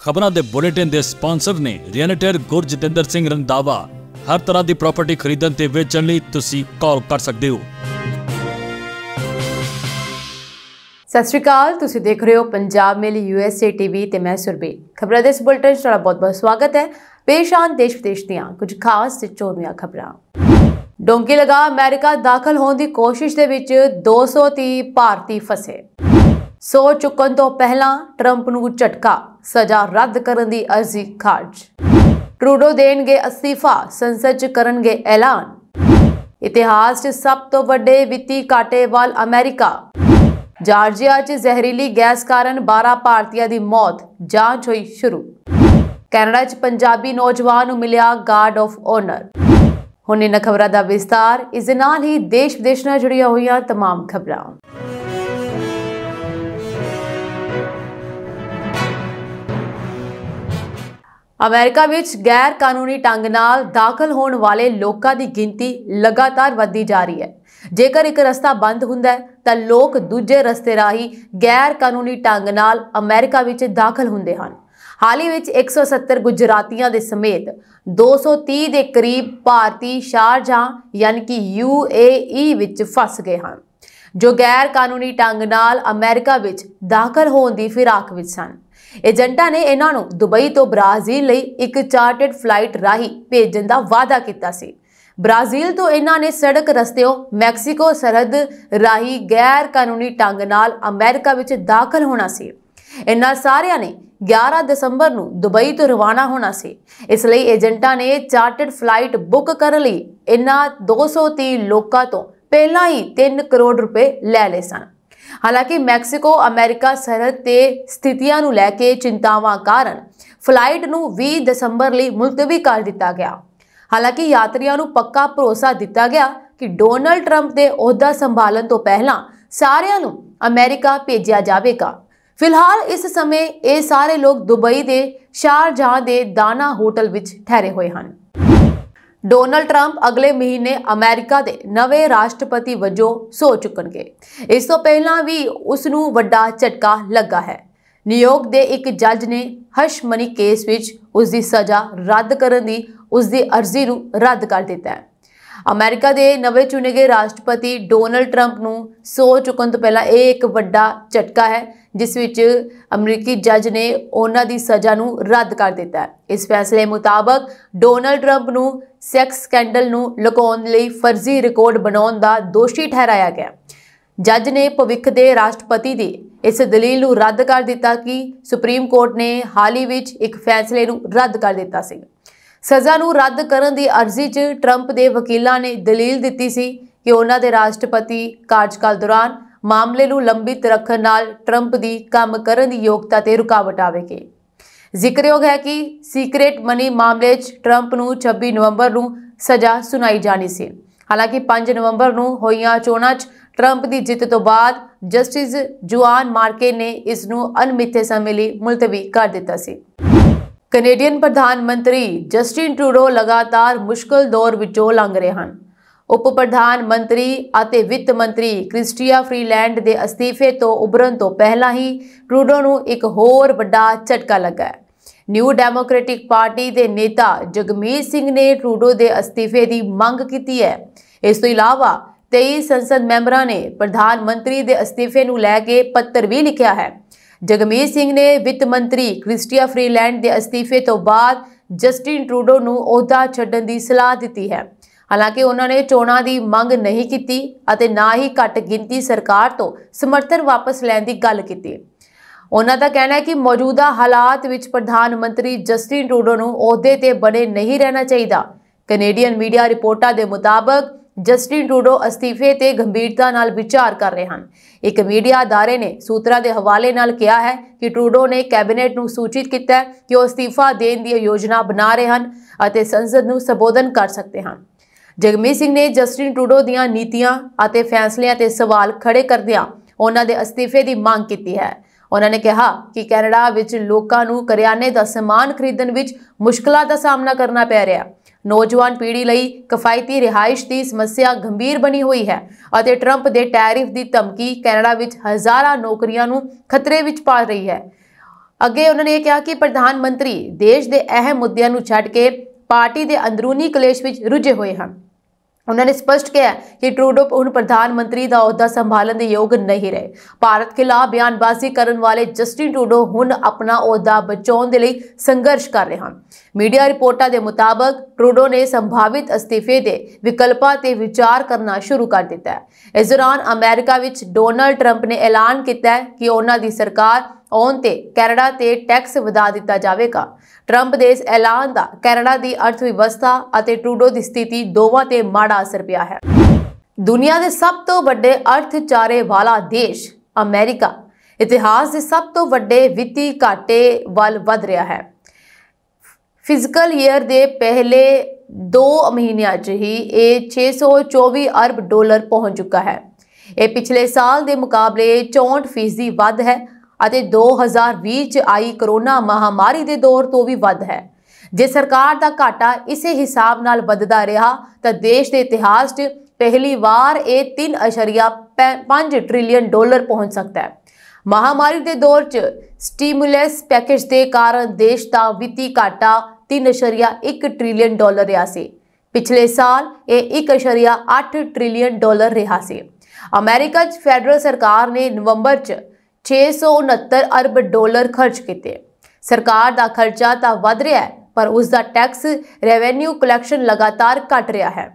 खबरों के बुलेटिन के स्पॉन्सर ने रियल्टर गुरजतिंदर सिंह रंधावा। हर तरह की प्रॉपर्टी खरीदण ते वेचण लई तुसीं कॉल कर सकते हो। सत श्री अकाल, तुसीं देख रहे हो पंजाब मेल USA TV ते मैं सुरबीर। खबरों के इस बुलेटिन च तुहाडा बहुत बहुत स्वागत है। पेश आन देश विदेश दीआं कुछ खास ते चोरवीआं खबरां। डोंकी लगा अमेरिका दाखल होने की कोशिश दे विच 230 भारती फसे। सो चुकन तो पहला ट्रंप नूं झटका, सजा रद्द करन दी अर्जी खारिज। ट्रूडो देणगे अस्तीफा, संसद च करनगे ऐलान। इतिहास च सब तो वड्डे वित्ती घाटे वाल अमेरिका। जार्जिया च जहरीली गैस कारण 12 भारतीय की मौत, जांच हुई शुरू। कैनेडा च पंजाबी नौजवान नूं मिलिया गार्ड ऑफ ऑनर। हुण इन्हां खबरां दा विस्तार। इस दे नाल ही देश विदेश नाल जुड़ियां होईयां तमाम खबरां। अमेरिका विच गैर कानूनी ढंग नाल दाखल होने वाले लोगों की गिनती लगातार वधदी जा रही है। जेकर एक रस्ता बंद हुंदा है तां लोग दूजे रस्ते राही गैर कानूनी ढंग नाल अमेरिका विच दाखल हुंदे हन। हाल ही विच 170 गुजरातियों के समेत 230 के करीब भारती शारजाह यानी कि UAE विच फस गए हैं, जो गैर कानूनी ढंग नाल अमेरिका विच दाखल होने की फिराक विच सन। एजेंटा ने इन्हां नूं दुबई तो ब्राजील लई एक चार्टर्ड फ्लाइट राही भेजण दा वादा कीता सी। ब्राजील तो इन्हां ने सड़क रस्तेओं मैक्सीको सरहद राही गैर कानूनी ढंग नाल अमेरिका विच दाखल होना सी। इन्हां सारियां ने 11 दसंबर नूं दुबई तो रवाना होना सी। इसलिए एजेंटा ने चार्टर्ड फ्लाइट बुक करन लई इन्हां 230 लोकां तो पहला ही 3 करोड़ रुपए लै लए सन। हालांकि मैक्सीको अमेरिका सरहद ते स्थितियां नूं लैके चिंतावां कारण फ्लाइट नूं 20 दसंबर लई मुलतवी कर दिता गया। हालांकि यात्रियों नूं पक्का भरोसा दिता गया कि डोनाल्ड ट्रंप दे ओहदा संभालन तो पहला सारियां नूं अमेरिका भेजिया जावेगा। फिलहाल इस समय ये सारे लोग दुबई दे शारजाह दे दाना होटल विच ठहरे हुए हैं। डोनाल्ड ट्रंप अगले महीने अमेरिका के नवे राष्ट्रपति वजों सो चुकणगे। इस तो पहला भी उसनूं वड्डा झटका लगा है। न्यूयॉर्क के एक जज ने हश मनी केस विच उसकी सजा रद्द करन दी उसकी अर्जी नूं रद्द कर दिता है। अमेरिका के नवे चुने गए राष्ट्रपति डोनाल्ड ट्रंप नूं सो चुकन तो पहला एक वड्डा झटका है, जिस विच अमरीकी जज ने उन्हां दी सजा नूं रद्द कर दिता है। इस फैसले मुताबक डोनाल्ड ट्रंप नूं सैक्स स्कैंडल नूं लुकाउण लई फर्जी रिकॉर्ड बनाउण दा दोषी ठहराया गया। जज ने भविख के राष्ट्रपति की इस दलील नूं रद्द कर दिता कि सुप्रीम कोर्ट ने हाल ही विच एक फैसले नूं रद्द कर दिता सी। सजा नूं रद्द करन दी अर्जी च ट्रंप के वकीलों ने दलील दी सी कि उन्हां दे राष्ट्रपति कार्यकाल दौरान मामले नूं लंबित रखण नाल ट्रंप की काम करन दी योग्यता ते रुकावट आवेगी। जिक्रयोग है कि सीक्रेट मनी मामले च ट्रंप नूं 26 नवंबर नूं सजा सुनाई जानी सी। हालांकि 5 नवंबर नूं होईयां चोणां च ट्रंप की जित तो बाद जस्टिस जुआन मार्के ने इस नूं अनमिथे समय लई मुलतवी कर दिता सी। कनेडियन प्रधानमंत्री जस्टिन ट्रूडो लगातार मुश्किल दौर विचों लंघ रहे हैं। उप प्रधानमंत्री ਅਤੇ वित्त मंत्री क्रिस्टिया फ्रीलैंड के अस्तीफे तो उभरन तो पहला ही ट्रूडो नूं एक होर वड्डा झटका लगा है। न्यू डेमोक्रेटिक पार्टी के नेता जगमीत सिंह ने ट्रूडो के अस्तीफे की मंग की है। इस तो इलावा 23 संसद मैंबरों ने प्रधानमंत्री के अस्तीफे नूं लैके पत्र भी लिखा है। जगमीत सिंह ने वित्त मंत्री क्रिस्टिया फ्रीलैंड के अस्तीफे तो बाद जस्टिन ट्रूडो नूं ओहदा छड्डण की सलाह दी है। हालांकि उन्होंने चोणां की मंग नहीं की और ना ही घट गिनती सरकार तो समर्थन वापस लैण की गल की। उन्हों का कहना है कि मौजूदा हालात विच प्रधानमंत्री जस्टिन ट्रूडो नूं ओहदे ते बने नहीं रहना चाहिए। कनेडियन मीडिया रिपोर्टां के मुताबक जस्टिन ट्रूडो अस्तीफे ते गंभीरता नाल विचार कर रहे हैं। एक मीडिया अदारे ने सूत्रां के हवाले नाल कहा है कि ट्रूडो ने कैबिनेट नूं सूचित किया कि वह अस्तीफा देण दी योजना बना रहे हैं और संसद नूं संबोधन कर सकते हैं। जगमीत सिंह ने जस्टिन ट्रूडो दीआं नीतियां और फैसलियां ते सवाल खड़े करदिआं उन्हां दे अस्तीफे की मांग की है। उन्होंने कहा कि कैनेडा विच लोकां नूं करियाने दा समान खरीदण विच मुश्किलां दा सामना करना पै रहा। नौजवान पीढ़ी लई किफायती रिहाइश की समस्या गंभीर बनी हुई है और ट्रंप के टैरिफ की धमकी कैनेडा विच हज़ारां नौकरियां नूं खतरे विच पा रही है। ਅੱਗੇ ਉਹਨਾਂ ਨੇ ਇਹ ਕਿਹਾ ਕਿ ਪ੍ਰਧਾਨ ਮੰਤਰੀ ਦੇਸ਼ ਦੇ ਅਹਿਮ ਮੁੱਦਿਆਂ ਨੂੰ ਛੱਡ ਕੇ ਪਾਰਟੀ ਦੇ ਅੰਦਰੂਨੀ ਕਲੇਸ਼ ਵਿੱਚ ਰੁੱਝੇ ਹੋਏ ਹਨ। ਉਹਨਾਂ ਨੇ ਸਪਸ਼ਟ ਕਿਹਾ ਕਿ ਟਰੂਡੋ ਹੁਣ ਪ੍ਰਧਾਨ ਮੰਤਰੀ ਦਾ ਅਹੁਦਾ ਸੰਭਾਲਣ ਦੇ ਯੋਗ ਨਹੀਂ ਰਹੇ। ਭਾਰਤ ਖਿਲਾਫ ਬਿਆਨਬਾਜ਼ੀ ਕਰਨ ਵਾਲੇ ਜਸਟਿਨ ਟਰੂਡੋ ਹੁਣ ਆਪਣਾ ਅਹੁਦਾ ਬਚਾਉਣ ਦੇ ਲਈ ਸੰਘਰਸ਼ ਕਰ ਰਹੇ ਹਨ। ਮੀਡੀਆ ਰਿਪੋਰਟਾਂ ਦੇ ਮੁਤਾਬਕ ਟਰੂਡੋ ਨੇ ਸੰਭਾਵਿਤ ਅਸਤੀਫੇ ਦੇ ਵਿਕਲਪਾਂ ਤੇ ਵਿਚਾਰ ਕਰਨਾ ਸ਼ੁਰੂ ਕਰ ਦਿੱਤਾ ਹੈ। ਇਸ ਦੌਰਾਨ ਅਮਰੀਕਾ ਵਿੱਚ ਡੋਨਾਲਡ ਟਰੰਪ ਨੇ ਐਲਾਨ ਕੀਤਾ ਹੈ ਕਿ ਉਹਨਾਂ ਦੀ ਸਰਕਾਰ ਆਉਣ ਤੇ ਕੈਨੇਡਾ ਤੇ ਟੈਕਸ ਵਧਾ ਦਿੱਤਾ ਜਾਵੇਗਾ। ਟਰੰਪ ਦੇ ਇਸ ਐਲਾਨ ਦਾ ਕੈਨੇਡਾ ਦੀ ਅਰਥ ਵਿਵਸਥਾ ਅਤੇ ਟਰੂਡੋ ਦੀ ਸਥਿਤੀ ਦੋਵਾਂ ਤੇ ਮਾੜਾ ਅਸਰ ਪਿਆ ਹੈ। ਦੁਨੀਆ ਦੇ ਸਭ ਤੋਂ ਵੱਡੇ ਅਰਥਚਾਰੇ ਵਾਲਾ ਦੇਸ਼ ਅਮਰੀਕਾ ਇਤਿਹਾਸ ਦੇ ਸਭ ਤੋਂ ਵੱਡੇ ਵਿੱਤੀ ਘਾਟੇ ਵੱਲ ਵਧ ਰਿਹਾ ਹੈ। ਫਿਜ਼ੀਕਲ ਈਅਰ ਦੇ ਪਹਿਲੇ 2 ਮਹੀਨਿਆਂ 'ਚ ਹੀ ਇਹ 624 ਅਰਬ ਡਾਲਰ ਪਹੁੰਚ ਚੁੱਕਾ ਹੈ। ਇਹ ਪਿਛਲੇ ਸਾਲ ਦੇ ਮੁਕਾਬਲੇ 64% ਵੱਧ ਹੈ ਅਤੇ 2020 ਚ ਆਈ ਕਰੋਨਾ ਮਹਾਮਾਰੀ ਦੇ ਦੌਰ ਤੋਂ ਵੀ ਵੱਧ ਹੈ। ਜੇ ਸਰਕਾਰ ਦਾ ਘਾਟਾ ਇਸੇ ਹਿਸਾਬ ਨਾਲ ਵੱਧਦਾ ਰਿਹਾ ਤਾਂ ਦੇਸ਼ ਦੇ ਇਤਿਹਾਸ 'ਚ ਪਹਿਲੀ ਵਾਰ ਇਹ 3.5 ਟ੍ਰਿਲੀਅਨ ਡਾਲਰ ਪਹੁੰਚ ਸਕਦਾ ਹੈ। ਮਹਾਮਾਰੀ ਦੇ ਦੌਰ 'ਚ ਸਟੀਮੂਲਸ ਪੈਕੇਜ ਦੇ ਕਾਰਨ ਦੇਸ਼ ਦਾ ਵਿੱਤੀ ਘਾਟਾ 3.1 ਟ੍ਰਿਲੀਅਨ ਡਾਲਰ ਰਿਹਾ ਸੀ। ਪਿਛਲੇ ਸਾਲ ਇਹ 1.8 ਟ੍ਰਿਲੀਅਨ ਡਾਲਰ ਰਿਹਾ ਸੀ। ਅਮਰੀਕਾ 'ਚ ਫੈਡਰਲ ਸਰਕਾਰ ਨੇ ਨਵੰਬਰ 'ਚ 669 ਅਰਬ ਡਾਲਰ ਖਰਚ ਕੀਤੇ। ਸਰਕਾਰ ਦਾ ਖਰਚਾ ਤਾਂ ਵਧ ਰਿਹਾ ਹੈ ਪਰ ਉਸ ਦਾ ਟੈਕਸ ਰੈਵਨਿਊ ਕਲੈਕਸ਼ਨ ਲਗਾਤਾਰ ਘਟ ਰਿਹਾ ਹੈ।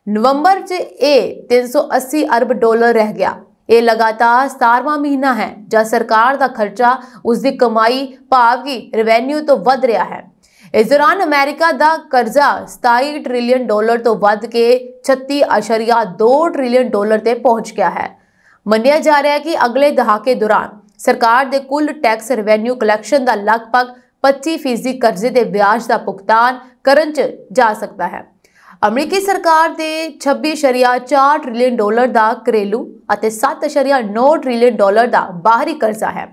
ਨਵੰਬਰ 'ਚ ਇਹ 380 ਅਰਬ ਡਾਲਰ ਰਹਿ ਗਿਆ। ਇਹ ਲਗਾਤਾਰ 17ਵਾਂ ਮਹੀਨਾ ਹੈ ਜਦ ਸਰਕਾਰ ਦਾ ਖਰਚਾ ਉਸ ਦੀ ਕਮਾਈ ਭਾਵ ਕਿ ਰੈਵਨਿਊ ਤੋਂ ਵੱਧ ਰਿਹਾ ਹੈ। ਇਸ ਦੌਰਾਨ ਅਮਰੀਕਾ ਦਾ ਕਰਜ਼ਾ 27 ਟ੍ਰਿਲੀਅਨ ਡਾਲਰ ਤੋਂ ਵੱਧ ਕੇ 36.2 ਟ੍ਰਿਲੀਅਨ ਡਾਲਰ ਤੇ ਪਹੁੰਚ ਗਿਆ ਹੈ। ਮੰਨਿਆ ਜਾ ਰਿਹਾ ਹੈ ਕਿ ਅਗਲੇ ਦਹਾਕੇ ਦੌਰਾਨ ਸਰਕਾਰ ਦੇ ਕੁੱਲ ਟੈਕਸ ਰੈਵਨਿਊ ਕਲੈਕਸ਼ਨ ਦਾ ਲਗਭਗ 25% ਕਰਜ਼ੇ ਦੇ ਵਿਆਜ ਦਾ ਭੁਗਤਾਨ ਕਰਨ 'ਚ ਜਾ ਸਕਦਾ ਹੈ। ਅਮਰੀਕੀ ਸਰਕਾਰ ਦੇ 26.4 ਟ੍ਰਿਲੀਅਨ ਡਾਲਰ ਦਾ ਘਰੇਲੂ ਅਤੇ 7.9 ਟ੍ਰਿਲੀਅਨ ਡਾਲਰ ਦਾ ਬਾਹਰੀ ਕਰਜ਼ਾ ਹੈ।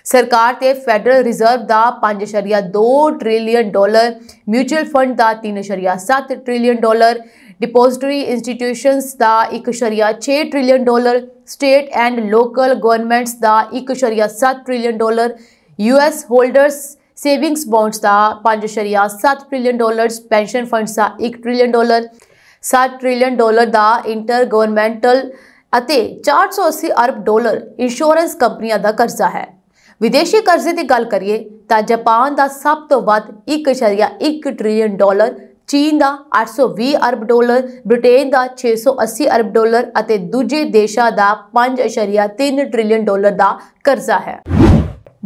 ਸਰਕਾਰ ਤੇ federal reserve the 5.2 trillion dollar, mutual fund the 3.7 trillion dollar, depository institutions the 1.6 trillion dollar, state and local governments the 1.7 trillion dollar, US holders savings bonds the 5.7 trillion dollars, pension funds the 1 trillion dollar, 7 trillion dollar the inter governmental ਅਤੇ 480 अरब dollar insurance कंपनियां ਦਾ ਕਰਜ਼ਾ ਹੈ। विदेशी कर्जे की गल करिए ਤਾਂ जापान ਦਾ ਸਭ ਤੋਂ ਵੱਧ 1.1 ट्रिलियन डॉलर, चीन ਦਾ 820 अरब डॉलर, ब्रिटेन ਦਾ 680 अरब डॉलर ਅਤੇ ਦੂਜੇ ਦੇਸ਼ਾਂ ਦਾ 5.3 ट्रिलियन डॉलर ਦਾ ਕਰਜ਼ਾ ਹੈ।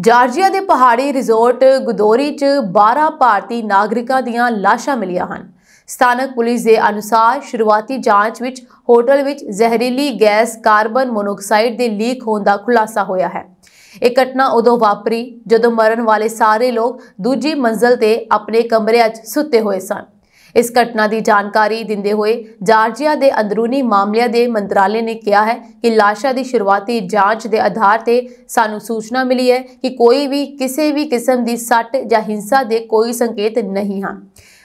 ਜਾਰਜੀਆ ਦੇ ਪਹਾੜੀ ਰਿਜ਼ੋਰਟ ਗੁਦੋਰੀ 'ਚ 12 ਭਾਰਤੀ ਨਾਗਰਿਕਾਂ ਦੀਆਂ ਲਾਸ਼ਾਂ ਮਿਲੀਆਂ ਹਨ। ਸਥਾਨਕ ਪੁਲਿਸ ਦੇ ਅਨੁਸਾਰ ਸ਼ੁਰੂਆਤੀ ਜਾਂਚ ਵਿੱਚ ਹੋਟਲ ਵਿੱਚ ਜ਼ਹਿਰੀਲੀ ਗੈਸ ਕਾਰਬਨ ਮੋਨੋਆਕਸਾਈਡ ਦੇ ਲੀਕ ਹੋਣ ਦਾ ਖੁਲਾਸਾ ਹੋਇਆ ਹੈ। ਇਹ ਘਟਨਾ ਉਦੋਂ ਵਾਪਰੀ ਜਦੋਂ ਮਰਨ ਵਾਲੇ ਸਾਰੇ ਲੋਕ ਦੂਜੀ ਮੰਜ਼ਲ ਤੇ ਆਪਣੇ ਕਮਰਿਆਂ 'ਚ ਸੁੱਤੇ ਹੋਏ ਸਨ। ਇਸ ਘਟਨਾ ਦੀ ਜਾਣਕਾਰੀ ਦਿੰਦੇ ਹੋਏ ਜਾਰਜੀਆ ਦੇ ਅੰਦਰੂਨੀ ਮਾਮਲਿਆਂ ਦੇ ਮੰਤਰਾਲੇ ਨੇ ਕਿਹਾ ਹੈ ਕਿ ਲਾਸ਼ਾਂ ਦੀ ਸ਼ੁਰੂਆਤੀ ਜਾਂਚ ਦੇ ਆਧਾਰ ਤੇ ਸਾਨੂੰ ਸੂਚਨਾ ਮਿਲੀ ਹੈ ਕਿ ਕੋਈ ਵੀ ਕਿਸੇ ਵੀ ਕਿਸਮ ਦੀ ਸੱਟ ਜਾਂ ਹਿੰਸਾ ਦੇ ਕੋਈ ਸੰਕੇਤ ਨਹੀਂ ਹਨ।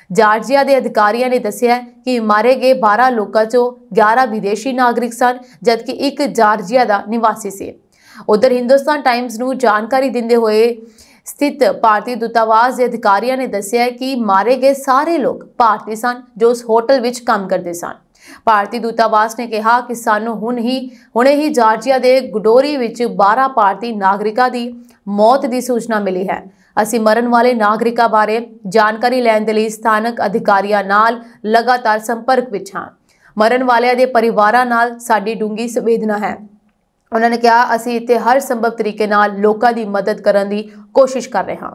ਜਾਰਜੀਆ ਦੇ ਅਧਿਕਾਰੀਆਂ ਨੇ ਦੱਸਿਆ ਕਿ ਮਾਰੇ ਗਏ 12 ਲੋਕਾਂ 'ਚੋਂ 11 ਵਿਦੇਸ਼ੀ ਨਾਗਰਿਕ ਸਨ ਜਦਕਿ ਇੱਕ ਜਾਰਜੀਆ ਦਾ ਨਿਵਾਸੀ ਸੀ। ਉਧਰ ਹਿੰਦੁਸਤਾਨ ਟਾਈਮਜ਼ ਨੂੰ ਜਾਣਕਾਰੀ ਦਿੰਦੇ ਹੋਏ ਸਥਿਤ ਭਾਰਤੀ ਦੂਤਾਵਾਸ ਦੇ ਅਧਿਕਾਰੀਆਂ ਨੇ ਦੱਸਿਆ ਕਿ ਮਾਰੇ ਗਏ ਸਾਰੇ ਲੋਕ ਭਾਰਤੀ ਸਨ ਜੋ ਉਸ ਹੋਟਲ ਵਿੱਚ ਕੰਮ ਕਰਦੇ ਸਨ। ਭਾਰਤੀ ਦੂਤਾਵਾਸ ਨੇ ਕਿਹਾ ਕਿ ਸਾਨੂੰ ਹੁਣੇ ਹੀ ਜਾਰਜੀਆ ਦੇ ਗੁਡੋਰੀ ਵਿੱਚ 12 ਭਾਰਤੀ ਨਾਗਰਿਕਾਂ ਦੀ ਮੌਤ ਦੀ ਸੂਚਨਾ ਮਿਲੀ ਹੈ। ਅਸੀਂ ਮਰਨ ਵਾਲੇ ਨਾਗਰਿਕਾਂ ਬਾਰੇ ਜਾਣਕਾਰੀ ਲੈਣ ਦੇ ਲਈ ਸਥਾਨਕ ਅਧਿਕਾਰੀਆਂ ਨਾਲ ਲਗਾਤਾਰ ਸੰਪਰਕ ਵਿੱਚ ਹਾਂ। ਮਰਨ ਵਾਲਿਆਂ ਦੇ ਪਰਿਵਾਰਾਂ ਨਾਲ ਸਾਡੀ ਡੂੰਘੀ ਸੰਵੇਦਨਾ ਹੈ। ਉਹਨਾਂ ਨੇ ਕਿਹਾ ਅਸੀਂ ਇੱਥੇ ਹਰ ਸੰਭਵ ਤਰੀਕੇ ਨਾਲ ਲੋਕਾਂ ਦੀ ਮਦਦ ਕਰਨ ਦੀ ਕੋਸ਼ਿਸ਼ ਕਰ ਰਹੇ ਹਾਂ।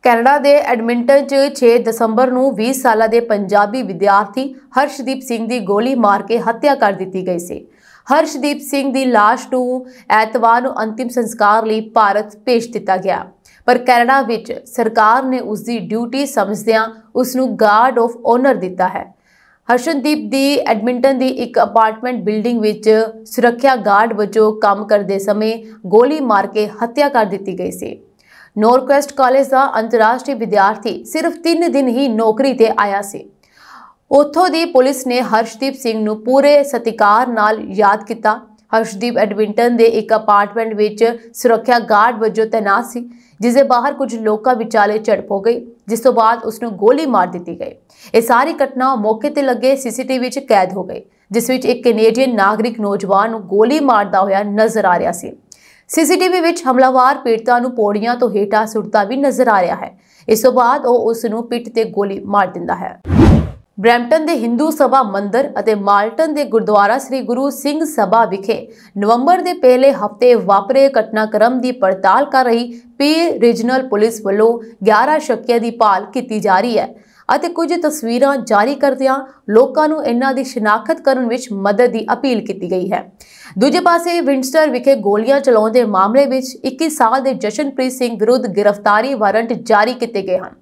ਕੈਨੇਡਾ ਦੇ ਐਡਮਿੰਟਨ 'ਚ 6 ਦਸੰਬਰ ਨੂੰ 20 ਸਾਲਾਂ ਦੇ ਪੰਜਾਬੀ ਵਿਦਿਆਰਥੀ ਹਰਸ਼ਦੀਪ ਸਿੰਘ ਦੀ ਗੋਲੀ ਮਾਰ ਕੇ ਹੱਤਿਆ ਕਰ ਦਿੱਤੀ ਗਈ ਸੀ। ਹਰਸ਼ਦੀਪ ਸਿੰਘ ਦੀ ਲਾਸ਼ ਨੂੰ ਐਤਵਾਰ ਨੂੰ ਅੰਤਿਮ ਸੰਸਕਾਰ ਲਈ ਭਾਰਤ ਭੇਜ ਦਿੱਤਾ ਗਿਆ ਪਰ ਕੈਨੇਡਾ ਵਿੱਚ ਸਰਕਾਰ ਨੇ ਉਸ ਦੀ ਡਿਊਟੀ ਸਮਝਦਿਆਂ ਉਸ ਨੂੰ ਗਾਰਡ ਆਫ ਆਨਰ ਦਿੱਤਾ ਹੈ। ਹਰਸ਼ਦੀਪ ਦੀ ਐਡਮਿੰਟਨ ਦੀ ਇੱਕ ਅਪਾਰਟਮੈਂਟ ਬਿਲਡਿੰਗ ਵਿੱਚ ਸੁਰੱਖਿਆ ਗਾਰਡ ਵਜੋਂ ਕੰਮ ਕਰਦੇ ਸਮੇਂ ਗੋਲੀ ਮਾਰ ਕੇ ਹੱਤਿਆ ਕਰ ਦਿੱਤੀ ਗਈ ਸੀ। ਨੌਰਕਵੈਸਟ ਕਾਲਜ ਦਾ ਅੰਤਰਰਾਸ਼ਟਰੀ ਵਿਦਿਆਰਥੀ ਸਿਰਫ 3 ਦਿਨ ਹੀ ਨੌਕਰੀ ਤੇ ਆਇਆ ਸੀ। ਉੱਥੋਂ ਦੀ ਪੁਲਿਸ ਨੇ ਹਰਸ਼ਦੀਪ ਸਿੰਘ ਨੂੰ ਪੂਰੇ ਸਤਿਕਾਰ ਨਾਲ ਯਾਦ ਕੀਤਾ। ਹਰਸ਼ਦੀਪ ਐਡਮਿੰਟਨ ਦੇ ਇੱਕ ਅਪਾਰਟਮੈਂਟ ਵਿੱਚ ਸੁਰੱਖਿਆ ਗਾਰਡ ਵਜੋਂ ਤੈਨਾਤ ਸੀ, ਜਿਸ ਦੇ ਬਾਹਰ ਕੁਝ ਲੋਕਾਂ ਵਿਚਾਲੇ ਝੜਪ ਹੋ ਗਈ, ਜਿਸ ਤੋਂ ਬਾਅਦ ਉਸ ਨੂੰ ਗੋਲੀ ਮਾਰ ਦਿੱਤੀ ਗਈ। ਇਹ ਸਾਰੀ ਘਟਨਾ ਮੌਕੇ ਤੇ ਲੱਗੇ ਸੀਸੀਟੀਵੀ ਵਿੱਚ ਕੈਦ ਹੋ ਗਈ, ਜਿਸ ਵਿੱਚ ਇੱਕ ਕੈਨੇਡੀਅਨ ਨਾਗਰਿਕ ਨੌਜਵਾਨ ਨੂੰ ਗੋਲੀ ਮਾਰਦਾ ਹੋਇਆ ਨਜ਼ਰ ਆ ਰਿਹਾ ਸੀ। ਸੀਸੀਟੀਵੀ ਵਿੱਚ ਹਮਲਾਵਰ ਪੀੜਤਾ ਨੂੰ ਪੌੜੀਆਂ ਤੋਂ ਹੇਠਾਂ ਸੁੱਟਦਾ ਵੀ ਨਜ਼ਰ ਆ ਰਿਹਾ ਹੈ। ਇਸ ਤੋਂ ਬਾਅਦ ਉਹ ਉਸ ਨੂੰ ਪਿੱਠ ਤੇ ਗੋਲੀ ਮਾਰ ਦਿੰਦਾ ਹੈ। ਬਰੈਂਪਟਨ ਦੇ ਹਿੰਦੂ ਸਭਾ ਮੰਦਿਰ ਅਤੇ ਮਾਲਟਨ ਦੇ ਗੁਰਦੁਆਰਾ ਸ੍ਰੀ ਗੁਰੂ ਸਿੰਘ ਸਭਾ ਵਿਖੇ ਨਵੰਬਰ ਦੇ ਪਹਿਲੇ ਹਫ਼ਤੇ ਵਾਪਰੇ ਘਟਨਾਕ੍ਰਮ ਦੀ ਪੜਤਾਲ ਕਰ ਰਹੀ ਪੀਰ ਰੀਜਨਲ ਪੁਲਿਸ ਵੱਲੋਂ 11 ਸ਼ੱਕੀਆਂ ਦੀ ਭਾਲ ਕੀਤੀ ਜਾ ਰਹੀ ਹੈ ਅਤੇ ਕੁਝ ਤਸਵੀਰਾਂ ਜਾਰੀ ਕਰਦਿਆਂ ਲੋਕਾਂ ਨੂੰ ਇਹਨਾਂ ਦੀ ਸ਼ਨਾਖਤ ਕਰਨ ਵਿੱਚ ਮਦਦ ਦੀ ਅਪੀਲ ਕੀਤੀ ਗਈ ਹੈ। ਦੂਜੇ ਪਾਸੇ ਵਿੰਡਸਰ ਵਿਖੇ ਗੋਲੀਆਂ ਚਲਾਉਣ ਦੇ ਮਾਮਲੇ ਵਿੱਚ 21 ਸਾਲ ਦੇ ਜਸ਼ਨਪ੍ਰੀਤ ਸਿੰਘ ਵਿਰੁੱਧ ਗ੍ਰਿਫਤਾਰੀ ਵਾਰੰਟ ਜਾਰੀ ਕੀਤੇ ਗਏ ਹਨ।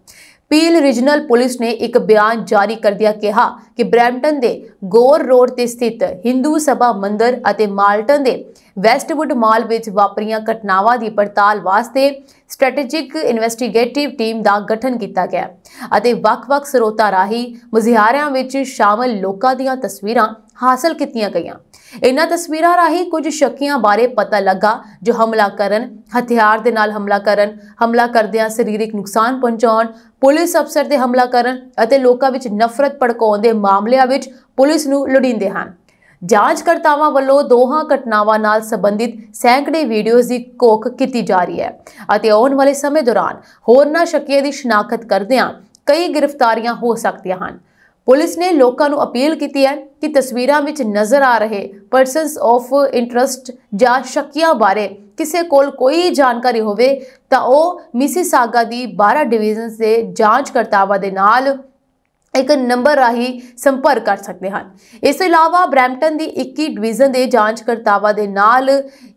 ਪੀਲ ਰੀਜਨਲ ਪੁਲਿਸ ਨੇ ਇੱਕ ਬਿਆਨ ਜਾਰੀ ਕਰਦਿਆਂ ਕਿਹਾ ਕਿ ਬਰੈਂਪਟਨ ਦੇ ਗੌਰ ਰੋਡ ਤੇ ਸਥਿਤ ਹਿੰਦੂ ਸਭਾ ਮੰਦਿਰ ਅਤੇ ਮਾਲਟਨ ਦੇ ਵੈਸਟਵੁੱਡ ਮਾਲ ਵਿੱਚ ਵਾਪਰੀਆਂ ਘਟਨਾਵਾਂ ਦੀ ਪੜਤਾਲ ਵਾਸਤੇ ਸਟ੍ਰੈਟੇਜਿਕ ਇਨਵੈਸਟੀਗੇਟਿਵ ਟੀਮ ਦਾ ਗਠਨ ਕੀਤਾ ਗਿਆ ਅਤੇ ਵੱਖ-ਵੱਖ ਸਰੋਤਾਂ ਰਾਹੀਂ ਮੁਜ਼ਾਹਰਿਆਂ ਵਿੱਚ ਸ਼ਾਮਲ ਲੋਕਾਂ ਦੀਆਂ ਤਸਵੀਰਾਂ ਹਾਸਲ ਕੀਤੀਆਂ ਗਈਆਂ। ਇਹਨਾਂ ਤਸਵੀਰਾਂ ਰਾਹੀਂ ਕੁਝ ਸ਼ੱਕੀਆਂ ਬਾਰੇ ਪਤਾ ਲੱਗਾ ਜੋ ਹਮਲਾ ਕਰਨ, ਹਥਿਆਰ ਦੇ ਨਾਲ ਹਮਲਾ ਕਰਨ, ਹਮਲਾ ਕਰਦਿਆਂ ਸਰੀਰਕ ਨੁਕਸਾਨ ਪਹੁੰਚਾਉਣ, ਪੁਲਿਸ ਅਫਸਰ ਤੇ ਹਮਲਾ ਕਰਨ ਅਤੇ ਲੋਕਾਂ ਵਿੱਚ ਨਫ਼ਰਤ ਭੜਕਾਉਣ ਦੇ ਮਾਮਲਿਆਂ ਵਿੱਚ ਪੁਲਿਸ ਨੂੰ ਲੋੜੀਂਦੇ ਹਨ। ਜਾਂਚਕਰਤਾਵਾਂ ਵੱਲੋਂ ਦੋਹਾਂ ਘਟਨਾਵਾਂ ਨਾਲ ਸੰਬੰਧਿਤ ਸੈਂਕੜੇ ਵੀਡੀਓਜ਼ ਦੀ ਘੋਖ ਕੀਤੀ ਜਾ ਰਹੀ ਹੈ ਅਤੇ ਆਉਣ ਵਾਲੇ ਸਮੇਂ ਦੌਰਾਨ ਹੋਰਨਾਂ ਸ਼ੱਕੀਆਂ ਦੀ ਸ਼ਨਾਖਤ ਕਰਦਿਆਂ ਕਈ ਗ੍ਰਿਫਤਾਰੀਆਂ ਹੋ ਸਕਦੀਆਂ ਹਨ। ਪੁਲਿਸ ਨੇ ਲੋਕਾਂ ਨੂੰ ਅਪੀਲ ਕੀਤੀ ਹੈ ਕਿ ਤਸਵੀਰਾਂ ਵਿੱਚ ਨਜ਼ਰ ਆ ਰਹੇ ਪਰਸਨਸ ਆਫ ਇੰਟਰਸਟ ਜਾਂ ਸ਼ੱਕੀਆਂ ਬਾਰੇ ਕਿਸੇ ਕੋਲ ਕੋਈ ਜਾਣਕਾਰੀ ਹੋਵੇ ਤਾਂ ਉਹ ਮਿਸੀਸਾਗਾ ਦੀ 12 ਡਿਵੀਜ਼ਨਸ ਦੇ ਜਾਂਚਕਰਤਾਵਾਂ ਦੇ ਨਾਲ ਇੱਕ ਨੰਬਰ ਰਾਹੀਂ ਸੰਪਰਕ ਕਰ ਸਕਦੇ ਹਨ। ਇਸ ਤੋਂ ਇਲਾਵਾ ਬਰੈਂਪਟਨ ਦੀ 21 ਡਿਵੀਜ਼ਨ ਦੇ ਜਾਂਚਕਰਤਾਵਾਂ ਦੇ ਨਾਲ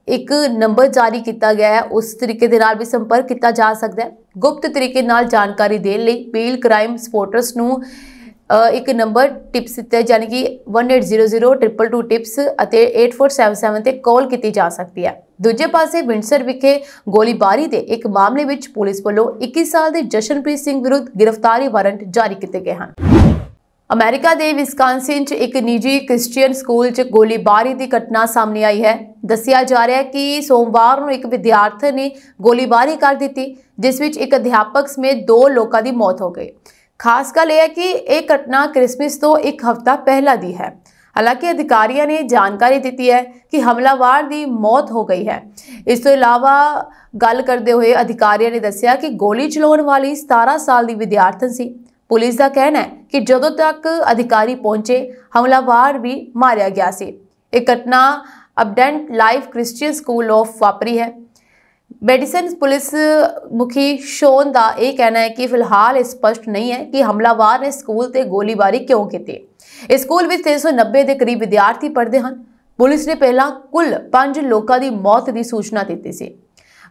ਇੱਕ ਨੰਬਰ ਜਾਰੀ ਕੀਤਾ ਗਿਆ ਹੈ, ਉਸ ਤਰੀਕੇ ਦੇ ਨਾਲ ਵੀ ਸੰਪਰਕ ਕੀਤਾ ਜਾ ਸਕਦਾ ਹੈ। ਗੁਪਤ ਤਰੀਕੇ ਨਾਲ ਜਾਣਕਾਰੀ ਦੇਣ ਲਈ ਪੀਲ ਕ੍ਰਾਈਮ ਸਪੋਰਟਰਸ ਨੂੰ ਇੱਕ ਨੰਬਰ ਟਿਪਸ ਦਿੱਤਾ ਯਾਨੀ ਕਿ 1800-222 ਟਿਪਸ ਅਤੇ 8477 ਤੇ ਕਾਲ ਕੀਤੀ ਜਾ ਸਕਦੀ ਹੈ। ਦੂਜੇ ਪਾਸੇ ਵਿੰਡਸਰ ਵਿਖੇ ਗੋਲੀਬਾਰੀ ਦੇ ਇੱਕ ਮਾਮਲੇ ਵਿੱਚ ਪੁਲਿਸ ਵੱਲੋਂ 21 ਸਾਲ ਦੇ ਜਸ਼ਨਪ੍ਰੀਤ ਸਿੰਘ ਵਿਰੁੱਧ ਗ੍ਰਿਫਤਾਰੀ ਵਾਰੰਟ ਜਾਰੀ ਕੀਤੇ ਗਏ ਹਨ। ਅਮਰੀਕਾ ਦੇ ਵਿਸਕਾਂਸਿਨ 'ਚ ਇੱਕ ਨਿੱਜੀ ਕ੍ਰਿਸਚੀਅਨ ਸਕੂਲ 'ਚ ਗੋਲੀਬਾਰੀ ਦੀ ਘਟਨਾ ਸਾਹਮਣੇ ਆਈ ਹੈ। ਦੱਸਿਆ ਜਾ ਰਿਹਾ ਹੈ ਕਿ ਸੋਮਵਾਰ ਨੂੰ ਇੱਕ ਵਿਦਿਆਰਥੀ ਨੇ ਗੋਲੀਬਾਰੀ ਕਰ ਦਿੱਤੀ, ਜਿਸ ਵਿੱਚ ਇੱਕ ਅਧਿਆਪਕ ਸਮੇਤ 2 ਲੋਕਾਂ ਦੀ ਮੌਤ ਹੋ ਗਈ। ਖਾਸ ਗੱਲ ਇਹ ਹੈ ਕਿ ਇਹ ਘਟਨਾ ਕ੍ਰਿਸਮਸ ਤੋਂ ਇੱਕ ਹਫ਼ਤਾ ਪਹਿਲਾਂ ਦੀ ਹੈ। ਹਾਲਾਂਕਿ ਅਧਿਕਾਰੀਆਂ ਨੇ ਜਾਣਕਾਰੀ ਦਿੱਤੀ ਹੈ ਕਿ ਹਮਲਾਵਰ ਦੀ ਮੌਤ ਹੋ ਗਈ ਹੈ। ਇਸ ਤੋਂ ਇਲਾਵਾ ਗੱਲ ਕਰਦੇ ਹੋਏ ਅਧਿਕਾਰੀਆਂ ਨੇ ਦੱਸਿਆ ਕਿ ਗੋਲੀ ਚਲਾਉਣ ਵਾਲੀ 17 ਸਾਲ ਦੀ ਵਿਦਿਆਰਥਣ ਸੀ। ਪੁਲਿਸ ਦਾ ਕਹਿਣਾ ਹੈ ਕਿ ਜਦੋਂ ਤੱਕ ਅਧਿਕਾਰੀ ਪਹੁੰਚੇ ਹਮਲਾਵਰ ਵੀ ਮਾਰਿਆ ਗਿਆ ਸੀ। ਇਹ ਘਟਨਾ ਅਬਡੈਂਟ ਲਾਈਫ ਕ੍ਰਿਸਚੀਅਨ ਸਕੂਲ ਆਫ ਵਾਪਰੀ ਹੈ। ਮੈਡੀਸਨ ਪੁਲਿਸ ਮੁਖੀ ਸ਼ੋਨ ਦਾ ਇਹ ਕਹਿਣਾ ਹੈ ਕਿ ਫਿਲਹਾਲ ਇਹ ਸਪਸ਼ਟ ਨਹੀਂ ਹੈ ਕਿ ਹਮਲਾਵਰ ਨੇ ਸਕੂਲ ਤੇ ਗੋਲੀਬਾਰੀ ਕਿਉਂ ਕੀਤੀ। ਇਸ ਸਕੂਲ ਵਿੱਚ 390 ਦੇ ਕਰੀਬ ਵਿਦਿਆਰਥੀ ਪੜ੍ਹਦੇ ਹਨ। ਪੁਲਿਸ ਨੇ ਪਹਿਲਾਂ ਕੁੱਲ 5 ਲੋਕਾਂ ਦੀ ਮੌਤ ਦੀ ਸੂਚਨਾ ਦਿੱਤੀ ਸੀ।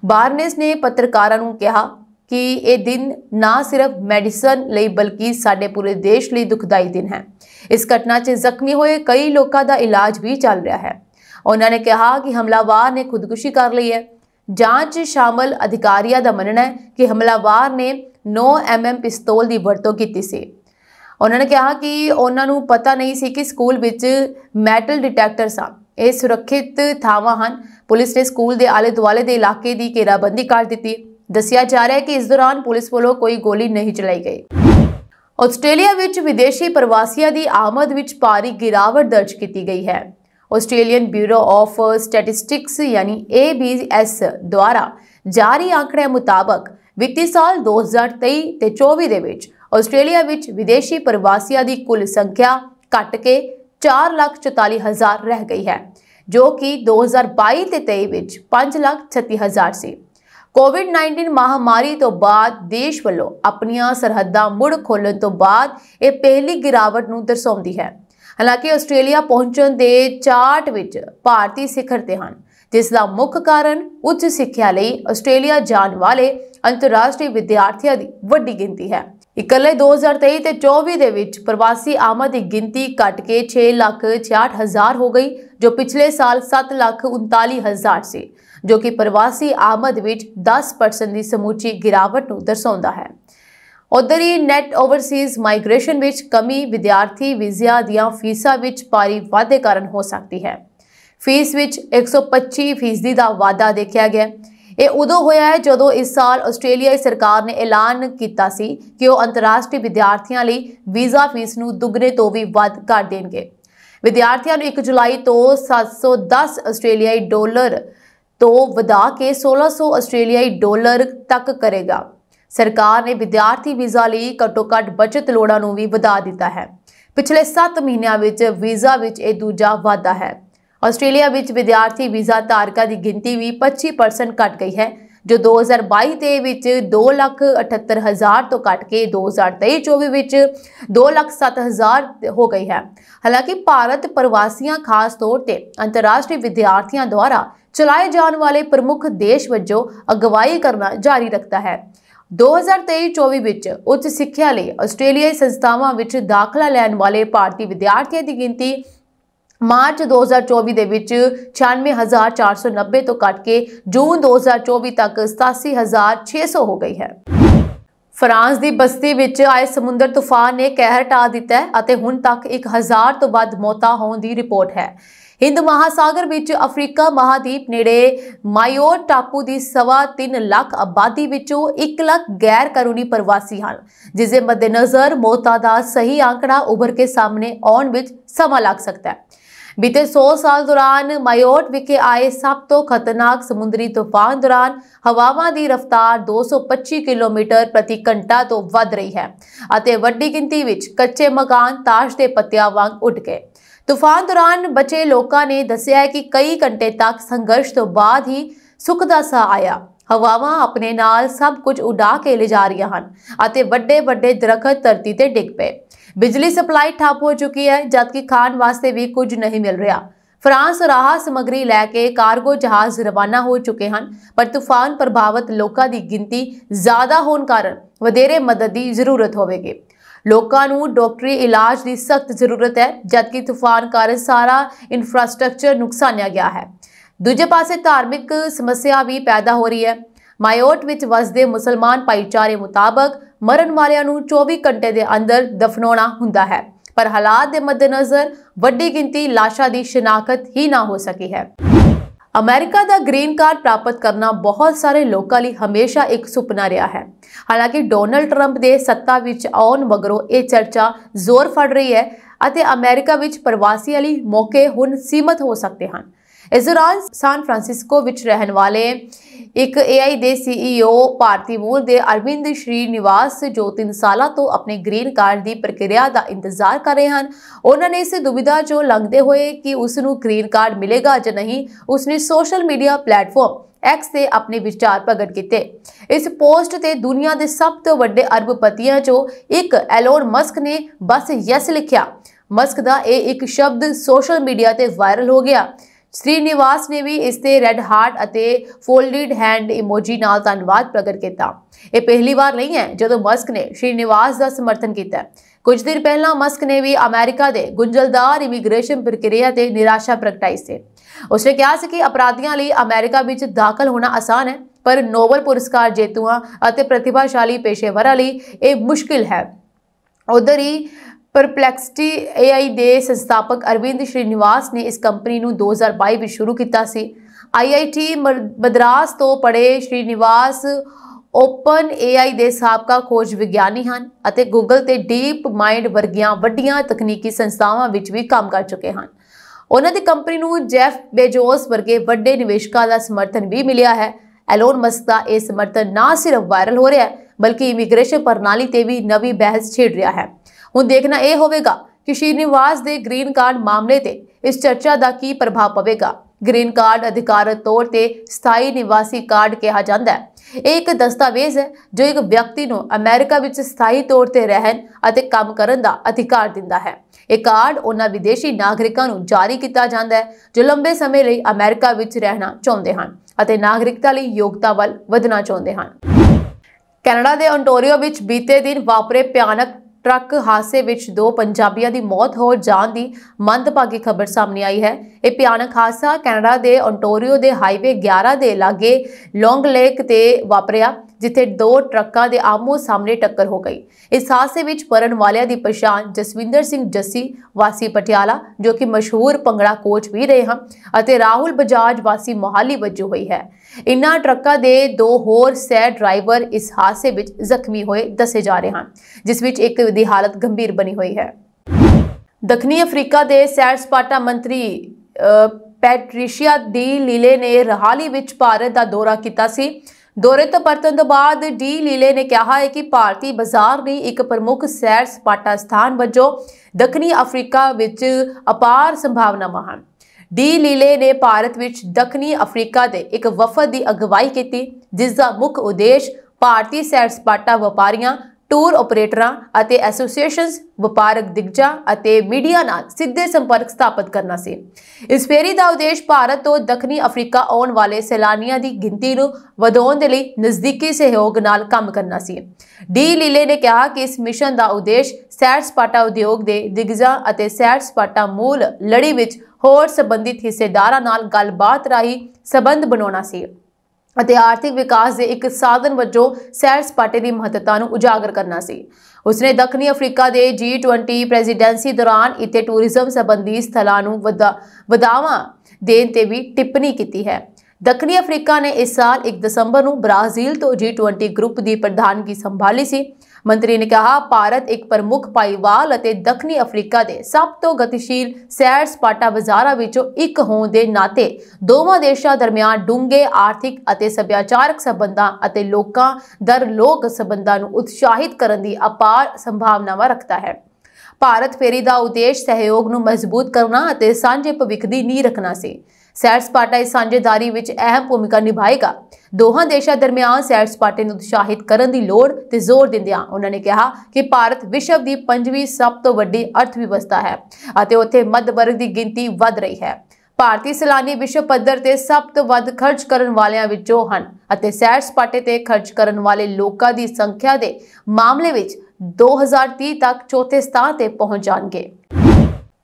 ਬਾਰਨੇਸ ਨੇ ਪੱਤਰਕਾਰਾਂ ਨੂੰ ਕਿਹਾ ਕਿ ਇਹ ਦਿਨ ਨਾ ਸਿਰਫ ਮੈਡੀਸਨ ਲਈ ਬਲਕਿ ਸਾਡੇ ਪੂਰੇ ਦੇਸ਼ ਲਈ ਦੁਖਦਾਈ ਦਿਨ ਹੈ। ਇਸ ਘਟਨਾ 'ਚ ਜ਼ਖਮੀ ਹੋਏ ਕਈ ਲੋਕਾਂ ਦਾ ਇਲਾਜ ਵੀ ਚੱਲ ਰਿਹਾ ਹੈ। ਉਹਨਾਂ ਨੇ ਕਿਹਾ ਕਿ ਹਮਲਾਵਰ ਨੇ ਖੁਦਕੁਸ਼ੀ ਕਰ ਲਈ ਹੈ। ਜਾਂਚ ਸ਼ਾਮਲ ਅਧਿਕਾਰੀਆਂ ਦਾ ਮੰਨਣਾ ਹੈ ਕਿ ਹਮਲਾਵਰ ਨੇ 9mm ਪਿਸਤੌਲ ਦੀ ਵਰਤੋਂ ਕੀਤੀ ਸੀ। ਉਹਨਾਂ ਨੇ ਕਿਹਾ ਕਿ ਉਹਨਾਂ ਨੂੰ ਪਤਾ ਨਹੀਂ ਸੀ ਕਿ ਸਕੂਲ ਵਿੱਚ ਮੈਟਲ ਡਿਟੈਕਟਰ ਸਨ। ਇਹ ਸੁਰੱਖਿਅਤ ਥਾਵਾਂ ਹਨ। ਪੁਲਿਸ ਨੇ ਸਕੂਲ ਦੇ ਆਲੇ ਦੁਆਲੇ ਦੇ ਇਲਾਕੇ ਦੀ ਘੇਰਾਬੰਦੀ ਕਰ ਦਿੱਤੀ। ਦੱਸਿਆ ਜਾ ਰਿਹਾ ਹੈ ਕਿ ਇਸ ਦੌਰਾਨ ਪੁਲਿਸ ਵੱਲੋਂ ਕੋਈ ਗੋਲੀ ਨਹੀਂ ਚਲਾਈ ਗਈ। ਆਸਟ੍ਰੇਲੀਆ ਵਿੱਚ ਵਿਦੇਸ਼ੀ ਪ੍ਰਵਾਸੀਆਂ ਦੀ ਆਮਦ ਵਿੱਚ ਭਾਰੀ ਗਿਰਾਵਟ ਦਰਜ ਕੀਤੀ ਗਈ ਹੈ। ਆਸਟ੍ਰੇਲੀਅਨ ਬਿਊਰੋ ਆਫ ਸਟੈਟਿਸਟਿਕਸ ਯਾਨੀ ABS ਦੁਆਰਾ ਜਾਰੀ ਆંકੜਿਆਂ ਮੁਤਾਬਕ ਵਿੱਤੀ ਸਾਲ 2023 ਤੇ 24 ਦੇ ਵਿੱਚ ਆਸਟ੍ਰੇਲੀਆ ਵਿੱਚ ਵਿਦੇਸ਼ੀ ਪ੍ਰਵਾਸੀਆਂ ਦੀ ਕੁੱਲ ਸੰਖਿਆ ਘਟ ਕੇ 4,44,000 ਰਹਿ ਗਈ ਹੈ, ਜੋ ਕਿ 2022 ਤੇ 23 ਵਿੱਚ 5,36,000 ਸੀ। ਕੋਵਿਡ-19 ਮਹਾਮਾਰੀ ਤੋਂ ਬਾਅਦ ਦੇਸ਼ ਵੱਲੋਂ ਆਪਣੀਆਂ ਸਰਹੱਦਾਂ ਮੁੜ ਖੋਲ੍ਹਣ ਤੋਂ ਬਾਅਦ ਇਹ ਪਹਿਲੀ ਗਿਰਾਵਟ ਨੂੰ ਦਰਸਾਉਂਦੀ ਹੈ। ਹਾਲਾਂਕਿ ਆਸਟ੍ਰੇਲੀਆ ਪਹੁੰਚਣ ਦੇ ਚਾਰਟ ਵਿੱਚ ਭਾਰਤੀ ਸਿਖਰ ਤੇ ਹਨ, ਜਿਸ ਦਾ ਮੁੱਖ ਕਾਰਨ ਉੱਚ ਸਿੱਖਿਆ ਲਈ ਆਸਟ੍ਰੇਲੀਆ ਜਾਣ ਵਾਲੇ ਅੰਤਰਰਾਸ਼ਟਰੀ ਵਿਦਿਆਰਥੀਆਂ ਦੀ ਵੱਡੀ ਗਿਣਤੀ ਹੈ। ਇਕੱਲੇ 2023 ਤੇ 24 ਦੇ ਵਿੱਚ ਪ੍ਰਵਾਸੀ ਆਮਦ ਦੀ ਗਿਣਤੀ ਘਟ ਕੇ 6,66,000 ਹੋ ਗਈ, ਜੋ ਪਿਛਲੇ ਸਾਲ 7,39,000 ਸੀ, ਜੋ ਕਿ ਪ੍ਰਵਾਸੀ ਆਮਦ ਵਿੱਚ 10% ਦੀ ਸਮੁੱਚੀ ਗਿਰਾਵਟ ਨੂੰ ਦਰਸਾਉਂਦਾ ਹੈ। ਉਧਰ ਹੀ ਨੈਟ ਓਵਰਸੀਜ਼ ਮਾਈਗ੍ਰੇਸ਼ਨ ਵਿੱਚ ਕਮੀ ਵਿਦਿਆਰਥੀ ਵੀਜ਼ਿਆਂ ਦੀਆਂ ਫੀਸਾਂ ਵਿੱਚ ਭਾਰੀ ਵਾਧੇ ਕਾਰਨ ਹੋ ਸਕਦੀ ਹੈ। फीस विच 125% ਦਾ ਵਾਧਾ ਦੇਖਿਆ ਗਿਆ। ਇਹ ਉਦੋਂ ਹੋਇਆ ਹੈ ਜਦੋਂ ਇਸ ਸਾਲ ਆਸਟ੍ਰੇਲੀਆਈ ਸਰਕਾਰ ਨੇ ਐਲਾਨ ਕੀਤਾ ਸੀ ਕਿ ਉਹ ਅੰਤਰਰਾਸ਼ਟਰੀ ਵਿਦਿਆਰਥੀਆਂ ਲਈ ਵੀਜ਼ਾ ਫੀਸ ਨੂੰ ਦੁੱਗਣੇ ਤੋਂ ਵੀ ਵੱਧ ਕਰ ਦੇਣਗੇ। ਵਿਦਿਆਰਥੀਆਂ ਨੂੰ 1 ਜੁਲਾਈ ਤੋਂ 710 ਆਸਟ੍ਰੇਲੀਆਈ ਡਾਲਰ ਤੋਂ ਵਧਾ ਕੇ 1600 ਆਸਟ੍ਰੇਲੀਆਈ ਡਾਲਰ ਤੱਕ ਕਰੇਗਾ। ਸਰਕਾਰ ਨੇ ਵਿਦਿਆਰਥੀ ਵੀਜ਼ਾ ਲਈ ਘੱਟੋ-ਘੱਟ ਬਚਤ ਲੋੜਾਂ ਨੂੰ ਵੀ ਵਧਾ ਦਿੱਤਾ ਹੈ। ਪਿਛਲੇ 7 ਮਹੀਨਿਆਂ ਵਿੱਚ ਵੀਜ਼ਾ ਵਿੱਚ ਇਹ ਦੂਜਾ ਵਾਧਾ ਹੈ। ਆਸਟ੍ਰੇਲੀਆ ਵਿੱਚ ਵਿਦਿਆਰਥੀ ਵੀਜ਼ਾ ਧਾਰਕਾਂ ਦੀ ਗਿਣਤੀ ਵੀ 25% ਘਟ ਗਈ ਹੈ, ਜੋ 2022 ਦੇ ਵਿੱਚ 2,78,000 ਤੋਂ ਘਟ ਕੇ 2023-24 ਵਿੱਚ 2,07,000 ਹੋ ਗਈ ਹੈ। ਹਾਲਾਂਕਿ ਭਾਰਤ ਪ੍ਰਵਾਸੀਆਂ ਖਾਸ ਤੌਰ ਤੇ ਅੰਤਰਰਾਸ਼ਟਰੀ ਵਿਦਿਆਰਥੀਆਂ ਦੁਆਰਾ ਚਲਾਏ ਜਾਣ ਵਾਲੇ ਪ੍ਰਮੁੱਖ ਦੇਸ਼ ਵਜੋਂ ਅਗਵਾਈ ਕਰਨਾ ਜਾਰੀ ਰੱਖਦਾ ਹੈ। 2023-24 ਵਿੱਚ ਉੱਚ ਸਿੱਖਿਆ ਲਈ ਆਸਟ੍ਰੇਲੀਆਈ ਸੰਸਥਾਵਾਂ ਵਿੱਚ ਦਾਖਲਾ ਲੈਣ ਵਾਲੇ ਭਾਰਤੀ ਵਿਦਿਆਰਥੀਆਂ ਦੀ ਗਿਣਤੀ ਮਾਰਚ 2024 ਦੇ ਵਿੱਚ 96,490 ਤੋਂ ਘਟ ਕੇ ਜੂਨ 2024 ਤੱਕ 87,600 ਹੋ ਗਈ ਹੈ। ਫਰਾਂਸ ਦੀ ਬਸਤੀ ਵਿੱਚ ਆਏ ਸਮੁੰਦਰ ਤੂਫਾਨ ਨੇ ਕਹਿਰ ਢਾ ਦਿੱਤਾ ਹੈ ਅਤੇ ਹੁਣ ਤੱਕ 1,000 ਤੋਂ ਵੱਧ ਮੌਤਾਂ ਹੋਣ ਦੀ ਰਿਪੋਰਟ ਹੈ। ਹਿੰਦ ਮਹਾਸਾਗਰ ਵਿੱਚ ਅਫਰੀਕਾ ਮਹਾਦੀਪ ਨੇੜੇ ਮਾਇਓਟ ਟਾਪੂ ਦੀ 3.25 ਲੱਖ ਆਬਾਦੀ ਵਿੱਚੋਂ 1 ਲੱਖ ਗੈਰ ਕਾਨੂੰਨੀ ਪ੍ਰਵਾਸੀ ਹਨ, ਜਿਸ ਦੇ ਮੱਦੇਨਜ਼ਰ ਮੌਤਾਂ ਦਾ ਸਹੀ ਆંકੜਾ ਉੱਭਰ ਕੇ ਸਾਹਮਣੇ ਆਉਣ ਵਿੱਚ ਸਮਾਂ ਲੱਗ ਸਕਦਾ ਹੈ। बीते 100 साल दौरान मायोट विखे आए सब तो खतरनाक समुद्री तूफान दौरान हवावां दी रफ्तार 225 किलोमीटर प्रति घंटा तो वध रही है ਅਤੇ ਵੱਡੀ ਗਿਣਤੀ ਵਿੱਚ ਕੱਚੇ ਮਕਾਨ ਤਾਸ਼ ਦੇ ਪੱਤਿਆਂ ਵਾਂਗ ਉੱਡ ਗਏ। ਤੂਫਾਨ ਦੌਰਾਨ ਬਚੇ ਲੋਕਾਂ ਨੇ ਦੱਸਿਆ ਹੈ ਕਿ ਕਈ ਘੰਟੇ ਤੱਕ ਸੰਘਰਸ਼ ਤੋਂ ਬਾਅਦ ਹੀ ਸੁੱਖ ਦਾ ਸਾਹ ਆਇਆ। ਹਵਾਵਾਂ ਆਪਣੇ ਨਾਲ ਸਭ ਕੁਝ ਉਡਾ ਕੇ ਲੈ ਜਾ ਰਹੀਆਂ ਹਨ ਅਤੇ ਵੱਡੇ-ਵੱਡੇ ਦਰਖਤ ਧਰਤੀ ਤੇ ਡਿੱਗ ਪਏ। बिजली सप्लाई ठप हो चुकी है, जबकि खान वास्ते भी कुछ नहीं मिल रहा। फ्रांस राहत समग्री लैके कार्गो जहाज रवाना हो चुके हैं, पर तूफान प्रभावित लोगों की गिनती ज्यादा होने कारण वधेरे मदद की जरूरत होगी। लोगों को डॉक्टरी इलाज की सख्त जरूरत है, जबकि तूफान कारण सारा इंफ्रास्ट्रक्चर नुकसानिया गया है। दूजे पासे धार्मिक समस्या भी पैदा हो रही है। मायोट विच वसदे मुसलमान भाईचारे मुताबक मरण वालियां नूं 24 घंटे के अंदर दफनाउणा हुंदा है, पर हालात के मद्देनज़र वड्डी गिनती लाशां की शिनाख्त ही ना हो सकी है। अमेरिका का ग्रीन कार्ड प्राप्त करना बहुत सारे लोगों लिए हमेशा एक सुपना रहा है। हालांकि डोनाल्ड ट्रंप के सत्ता विच आउण मगरों ये चर्चा जोर फड़ रही है और अमेरिका विच प्रवासियों लिए मौके हुण सीमित हो सकते हैं। इस दौरान सान फ्रांसिस्को विच रहन वाले एक AI ਦੇ CEO ਭਾਰਤੀ ਮੂਲ ਦੇ ਅਰਵਿੰਦ ਸ਼੍ਰੀਨਿਵਾਸ ਜੋ 3 ਸਾਲਾਂ ਤੋਂ ਆਪਣੇ ਗ੍ਰੀਨ ਕਾਰਡ ਦੀ ਪ੍ਰਕਿਰਿਆ ਦਾ ਇੰਤਜ਼ਾਰ ਕਰ ਰਹੇ ਹਨ, ਉਹਨਾਂ ਨੇ ਇਸ ਦੁਬਿਧਾ ਚੋਂ ਲੰਘਦੇ ਹੋਏ ਕਿ ਉਸ ਨੂੰ ਗ੍ਰੀਨ ਕਾਰਡ ਮਿਲੇਗਾ ਜਾਂ ਨਹੀਂ, ਉਸਨੇ ਸੋਸ਼ਲ ਮੀਡੀਆ ਪਲੇਟਫਾਰਮ X ਤੇ ਆਪਣੇ ਵਿਚਾਰ ਪ੍ਰਗਟ ਕੀਤੇ। ਇਸ ਪੋਸਟ ਤੇ ਦੁਨੀਆ ਦੇ ਸਭ ਤੋਂ ਵੱਡੇ ਅਰਬਪਤੀਆਂ ਚੋਂ ਇੱਕ ਐਲੋਨ ਮਸਕ ਨੇ ਬਸ ਯੈਸ ਲਿਖਿਆ। ਮਸਕ ਦਾ ਇਹ ਇੱਕ ਸ਼ਬਦ ਸੋਸ਼ਲ ਮੀਡੀਆ ਤੇ ਵਾਇਰਲ ਹੋ ਗਿਆ। श्रीनिवास ने भी इसते रेड हार्ट ਅਤੇ फोल्डेड हैंड इमोजी नाल धन्यवाद प्रगट किया। यह पहली बार नहीं है जो मस्क ने श्रीनिवास का समर्थन किया। कुछ दिन पहला मस्क ने भी अमेरिका के गुंझलदार इमीग्रेशन प्रक्रिया से निराशा प्रगटाई से। उसने कहा कि अपराधियों लिए अमेरिका में दाखिल होना आसान है, पर नोबल पुरस्कार जेतुआं और प्रतिभाशाली पेशेवरां लिए यह मुश्किल है। उधर ही परप्लेक्सिटी AI ਦੇ ਸੰਸਥਾਪਕ ਅਰਵਿੰਦ ਸ਼੍ਰੀਨਿਵਾਸ ਨੇ ਇਸ ਕੰਪਨੀ ਨੂੰ 2022 ਵਿੱਚ ਸ਼ੁਰੂ ਕੀਤਾ ਸੀ। IIT ਮਦਰਾਸ ਤੋਂ ਪੜ੍ਹੇ ਸ਼੍ਰੀਨਿਵਾਸ ਓਪਨ AI ਦੇ ਸਾਬਕਾ ਖੋਜ ਵਿਗਿਆਨੀ ਹਨ ਅਤੇ ਗੂਗਲ ਤੇ ਡੀਪ ਮਾਈਂਡ ਵਰਗੀਆਂ ਵੱਡੀਆਂ ਤਕਨੀਕੀ ਸੰਸਥਾਵਾਂ ਵਿੱਚ ਵੀ ਕੰਮ ਕਰ ਚੁੱਕੇ ਹਨ। ਉਹਨਾਂ ਦੀ ਕੰਪਨੀ ਨੂੰ ਜੈਫ ਬੇਜੋਸ ਵਰਗੇ ਵੱਡੇ ਨਿਵੇਸ਼ਕਾਂ ਦਾ ਸਮਰਥਨ ਵੀ ਮਿਲਿਆ ਹੈ। ਐਲੋਨ ਮਸਕ ਦਾ ਇਹ ਸਮਰਥਨ ਨਾ ਸਿਰਫ ਵਾਇਰਲ ਹੋ ਰਿਹਾ ਹੈ, ਬਲਕਿ ਇਮੀਗ੍ਰੇਸ਼ਨ ਪ੍ਰਣਾਲੀ ਤੇ ਵੀ ਨਵੀਂ ਬਹਿਸ ਛੇੜ ਰਿਹਾ ਹੈ। ਹੁਣ ਦੇਖਣਾ ਇਹ ਹੋਵੇਗਾ ਕਿ ਸ਼੍ਰੀਨਿਵਾਸ ਦੇ ਗ੍ਰੀਨ ਕਾਰਡ ਮਾਮਲੇ ਤੇ ਇਸ ਚਰਚਾ ਦਾ ਕੀ ਪ੍ਰਭਾਵ ਪਵੇਗਾ। ਗ੍ਰੀਨ ਕਾਰਡ ਅਧਿਕਾਰਤ ਤੌਰ ਤੇ ਸਥਾਈ ਨਿਵਾਸੀ ਕਾਰਡ ਕਿਹਾ ਜਾਂਦਾ ਹੈ। ਇਹ ਇੱਕ ਦਸਤਾਵੇਜ਼ ਹੈ ਜੋ ਇੱਕ ਵਿਅਕਤੀ ਨੂੰ ਅਮਰੀਕਾ ਵਿੱਚ ਸਥਾਈ ਤੌਰ ਤੇ ਰਹਿਣ ਅਤੇ ਕੰਮ ਕਰਨ ਦਾ ਅਧਿਕਾਰ ਦਿੰਦਾ ਹੈ। ਇਹ ਕਾਰਡ ਉਹਨਾਂ ਵਿਦੇਸ਼ੀ ਨਾਗਰਿਕਾਂ ਨੂੰ ਜਾਰੀ ਕੀਤਾ ਜਾਂਦਾ ਹੈ ਜੋ ਲੰਬੇ ਸਮੇਂ ਲਈ ਅਮਰੀਕਾ ਵਿੱਚ ਰਹਿਣਾ ਚਾਹੁੰਦੇ ਹਨ ਅਤੇ ਨਾਗਰਿਕਤਾ ਲਈ ਯੋਗਤਾ ਵੱਲ ਵਧਣਾ ਚਾਹੁੰਦੇ ਹਨ। ਕੈਨੇਡਾ ਦੇ ਓਨਟਾਰੀਓ ਵਿੱਚ ਬੀਤੇ ਦਿਨ ਵਾਪਰੇ ਭਿਆਨਕ ट्रक हादसे विच 2 पंजाबियों की मौत हो जाने की मंदभागी खबर सामने आई है। यह भयानक हादसा कैनेडा के ओंटारियो के हाईवे 11 के लागे लॉन्ग लेक ते वापरिया, जिथे 2 ट्रकों के आमो सामने टक्कर हो गई। इस हादसे विच मरण वालियां की पछाण जसविंदर सिंह जस्सी वासी पटियाला, जो कि मशहूर भंगड़ा कोच भी रहे हैं, और राहुल बजाज वासी मोहाली वजों हुई है। इन्हां ट्रकों के 2 होर सह ड्राइवर इस हादसे विच जख्मी होए दसे जा रहे हैं, जिस विच एक की हालत गंभीर बनी हुई है। दक्षिणी अफ्रीका के सैर सपाटा मंत्री पैट्रिशिया डी लीले ने हाल ही विच भारत का दौरा किया सी। दौरे तो परतन तो बाद डी लीले ने कहा है कि भारतीय बाजार ने एक प्रमुख सैर सपाटा स्थान वजों दक्षिणी अफ्रीका विच अपार संभावनावां हैं। डी लीले ने भारत विच दक्षिणी अफ्रीका के एक वफद की अगवाई की, जिसका मुख्य उद्देश्य भारतीय सैर सपाटा व्यापारियों, टूर ऑपरेटरां अते एसोसीएशनस, व्यापारक दिग्गजां अते मीडिया नाल सीधे संपर्क स्थापित करना सी। इस फेरी का उद्देश्य भारत तो दक्षिणी अफ्रीका आने वाले सैलानियों की गिनती नूं वधाउण दे लई नज़दीकी सहयोग नाल काम करना सी। डी लीले ने कहा कि इस मिशन का उद्देश्य सैर सपाटा उद्योग के दिग्गजां अते सैर सपाटा मूल लड़ी विच होर संबंधित हिस्सेदारां नाल गलबात राही संबंध बनाउणा सी ਅਤੇ आर्थिक विकास के एक साधन वजों सैर सपाटे की महत्ता को उजागर करना सी। उसने दक्षिणी अफ्रीका के G20 प्रेजिडेंसी दौरान इत्थे टूरिज्म संबंधी स्थलों को बढ़ावा देने ते भी टिप्पणी की है। दक्षिणी अफ्रीका ने इस साल 1 दिसंबर को ब्राजील तो G20 ग्रुप की प्रधानगी संभाली सी। मंत्री ने कहा, भारत एक प्रमुख भाईवाल अते दक्षिणी अफ्रीका के सब तो गतिशील सैर सपाटा बाजारों विचों एक होने के नाते दोवां देशों दरमियान डूंघे आर्थिक अते सभ्याचारक संबंधां अते लोकां दर लोक संबंधां नूं उत्साहित करने की अपार संभावनावां रखता है। भारत फेरी का उद्देश्य सहयोग नूं मजबूत करना अते सांझे भविख की नींह रखना सी। सैर सपाटा इस साझेदारी विच अहम भूमिका निभाएगा। दोहां देशों दरमियान सैर सपाटे नूं उत्साहित करने की लोड़ ते जोर दिंदियां उन्होंने कहा कि भारत विश्व की 5वीं सब तो वड्डी अर्थव्यवस्था है अते उत्थे मध्य वर्ग की गिनती वध रही है। भारतीय सैलानी विश्व पद्धर ते सब तो वध खर्च करने वालियां विचों हन अते सैर सपाटे ते खर्च करने वाले लोकां की संख्या के मामले विच 2030 तक चौथे स्थान ते पहुंच जाएंगे।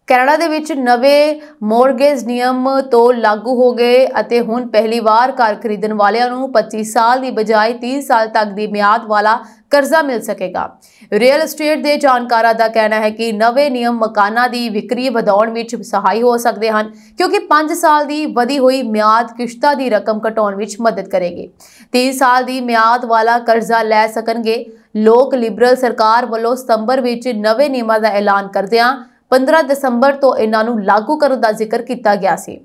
कैनेडा दे विच नवे मोरगेज नियम तो लागू हो गए अते हुण पहली बार घर खरीदण वालियां नूं 25 साल की बजाय 30 साल तक की मियाद वाला कर्जा मिल सकेगा। रियल एस्टेट के जानकारां दा कहना है कि नवे नियम मकानां की विक्री वधाउण विच सहाई हो सकते हैं, क्योंकि 5 साल की वधी हुई मियाद किश्तां की रकम घटाउण विच मदद करेगी। 30 साल की मियाद वाला कर्जा लै सकणगे। लोक लिबरल सरकार वालों सितंबर विच नवे नियमां दा ऐलान करदिआं 15 दिसंबर तो इन्हां नूं लागू करने का जिक्र किया गया सी।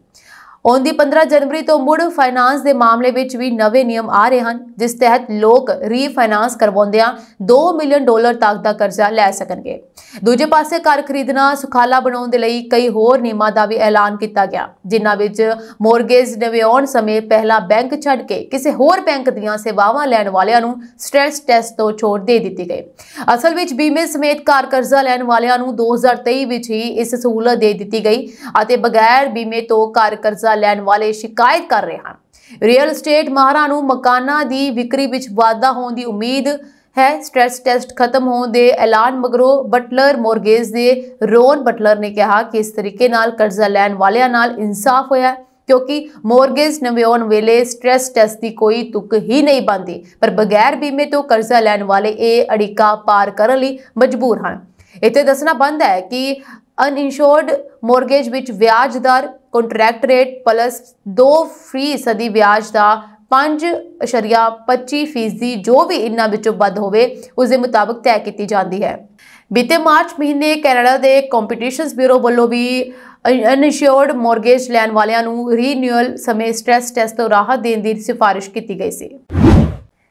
आउंदी 15 जनवरी तो मुड़ फाइनांस के मामले विच भी नवे नियम आ रहे हैं, जिस तहत लोग रीफाइनांस करवाउंदिआं $2 मिलियन तक का कर्जा लै सकणगे। दूजे पासे घर खरीदना सुखाला बनाउण दे लई कई होर नियमां दा भी ऐलान किया गया, जिन्हां विच मोरगेज नवेआउण समय पहला बैंक छड्ड के किसी होर बैंक दीआं सेवावां लैण वालियां नूं स्ट्रेस टेस्ट तो छूट दे दित्ती गई। असल विच बीमे समेत घर कर्जा लैण वालियां नूं 2023 विच ही इस सहूलत दे दित्ती गई अते बगैर बीमे तो घर कर्जा लैण वाले शिकायत कर रहे हैं। रियल एस्टेट माहरां नूं मकानां दी विक्री विच वाधा होने की उम्मीद है। स्ट्रेस टेस्ट खत्म होने के ऐलान मगरों बटलर मोरगेज दे रोन बटलर ने कहा कि इस तरीके नाल कर्जा लैण वालियां नाल इंसाफ होया, क्योंकि मोरगेज नवेआउण वेले स्ट्रेस टेस्ट की कोई तुक ही नहीं बनती, पर बगैर बीमे तो कर्जा लैण वाले ये अड़िका पार करने लई मजबूर हैं। इत्थे दसना बनदा है कि अनइंश्योर्ड मोरगेज विच ब्याज दर कॉन्ट्रैक्ट रेट प्लस 2% ब्याज का 5.25% जो भी इन्हां विचों वध होवे उसके मुताबिक तय की जाती है। बीते मार्च महीने कैनेडा के कॉम्पीटिशनस ब्यूरो वालों भी अनइंश्योर्ड मोरगेज लैण वालियां नूं रीन्यूअल समय स्ट्रेस टेस्ट तो राहत देने की सिफारिश की गई सी।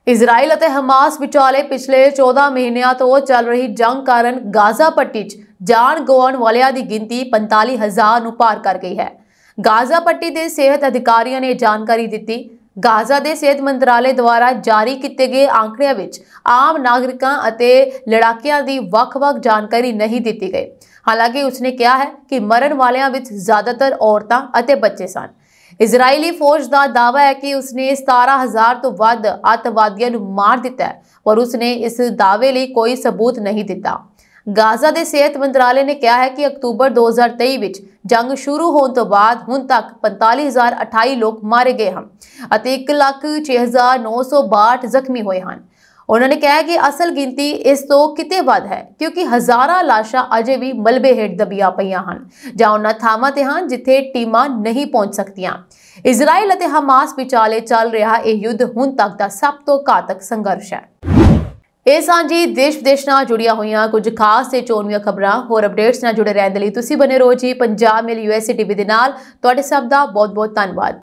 इजराइल और हमास विचाले पिछले 14 महीनों तो चल रही जंग कारण गाजा पट्टी जान गवाउण वालियां की गिनती 45,000 नूं पार कर गई है। गाजा पट्टी के सेहत अधिकारियों ने जानकारी दी। गाजा के सेहत मंत्रालय द्वारा जारी किए गए आंकड़ियां विच आम नागरिकों अते लड़ाकियां की वख-वख जानकारी नहीं दी गई। हालांकि उसने कहा है कि मरण वालियां विच ज्यादातर औरतां अते बच्चे सन। इजरायली फौज का दावा है कि उसने 17,000 तो वध अतवादियों को मार दिता है, पर उसने इस दावे लिए कोई सबूत नहीं दिता। ਗਾਜ਼ਾ ਦੇ ਸਿਹਤ ਮੰਤਰਾਲੇ ਨੇ ਕਿਹਾ ਹੈ ਕਿ ਅਕਤੂਬਰ 2023 ਵਿੱਚ ਜੰਗ ਸ਼ੁਰੂ ਹੋਣ ਤੋਂ ਬਾਅਦ ਹੁਣ ਤੱਕ 45,028 ਲੋਕ ਮਾਰੇ ਗਏ ਹਨ ਅਤੇ 1,06,962 ਜ਼ਖਮੀ ਹੋਏ ਹਨ। ਉਹਨਾਂ ਨੇ ਕਿਹਾ ਕਿ ਅਸਲ ਗਿਣਤੀ ਇਸ ਤੋਂ ਕਿਤੇ ਵੱਧ ਹੈ ਕਿਉਂਕਿ ਹਜ਼ਾਰਾਂ ਲਾਸ਼ਾਂ ਅਜੇ ਵੀ ਮਲਬੇ ਹੇਠ ਦਬੀਆਂ ਪਈਆਂ ਹਨ ਜਾਂ ਉਹਨਾਂ ਥਾਵਾਂ ਤੇ ਹਨ ਜਿੱਥੇ ਟੀਮਾਂ ਨਹੀਂ ਪਹੁੰਚ ਸਕਦੀਆਂ। ਇਜ਼ਰਾਈਲ ਅਤੇ ਹਮਾਸ ਵਿਚਾਲੇ ਚੱਲ ਰਿਹਾ ਇਹ ਯੁੱਧ ਹੁਣ ਤੱਕ ਦਾ ਸਭ ਤੋਂ ਘਾਤਕ ਸੰਘਰਸ਼ ਹੈ। ਇਹ ਸਾਂਝੀ ਦੇਸ਼ ਵਿਦੇਸ਼ ਨਾਲ ਜੁੜੀਆਂ ਹੋਈਆਂ ਕੁਝ ਖਾਸ ਤੇ ਚੋਣਵੀਆਂ ਖਬਰਾਂ ਹੋਰ ਅਪਡੇਟਸ ਨਾਲ ਜੁੜੇ ਰਹਿਣ ਦੇ ਲਈ ਤੁਸੀਂ ਬਨੇ ਰਹੋ ਜੀ ਪੰਜਾਬ ਮੇਲ USA TV ਦੇ ਨਾਲ। ਤੁਹਾਡੇ ਸਭ ਦਾ ਬਹੁਤ ਬਹੁਤ ਧੰਨਵਾਦ।